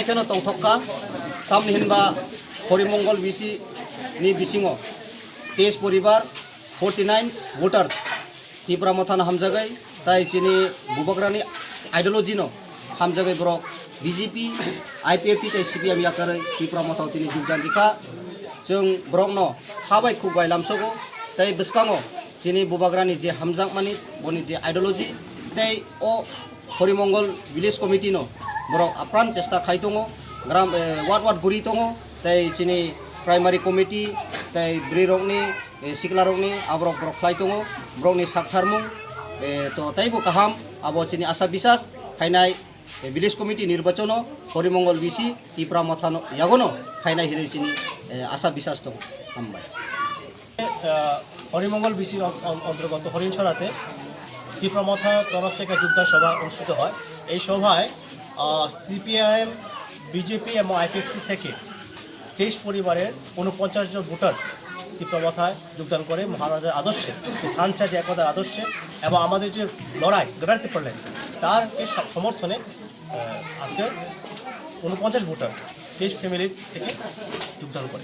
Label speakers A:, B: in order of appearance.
A: साइखेनो तंथक्का तामनि हिनबा हरिमंगल बिसि नि बिसिङो 23 परिबार 49 वोटार्स हिप्रा मथान हामजागै ताई चिनि बुबाग्रानि आइडियोलॉजी नो हामजागै ब्रक बीजेपी आईपीएफटी ताई सीपीएम याकारै हिप्रा मथाव तिनि जुगदान रिखा जों ब्रक नो थाबाय खुबाय लामसगो ताई बिस्काङो चिनि बुबाग्रानि जे हामजागमानि बनि जे आइडियोलॉजी ताई ओ हरिमंगल विलेज कमिटी नो ब्रक आप्रान चेष्टा खाइ दङ ग्राम वार्ड गुरि दङ ताई चिनि प्राइमारी कमिटी ताई ब्रिरकनि सिक्लारकनि आब्रक ब्रक फ्लाइ दङ ब्रकनि साकथारमुं तो ताइबो गाहाम आबो चिनि आशा बिसास फाइनाय विलेज कमिटी निर्वाचन हरिमंगल बिसि हिप्रा मथानो यागनो फाइनाय हिरै चिनि आशा बिसास दङ हामबाय
B: हरिमंगल बिसिर अंतर्गत हरिणछड़ाते हिप्रा मथा तरफ থেকে যোগদান সভা অনুষ্ঠিত হয়। এই সভায় সিপিআইএম বিজেপি এবং আইপিএফটি থেকে 23 পরিবারের 49 জন ভোটার হিপ্রা মথায় যোগদান করে মহারাজার আদর্শে খানচা যে একতার আদর্শে এবং আমাদের যে লড়াইতে পারলেন তার সমর্থনে আজকে 49 ভোটার 23 ফ্যামিলির থেকে যোগদান করে।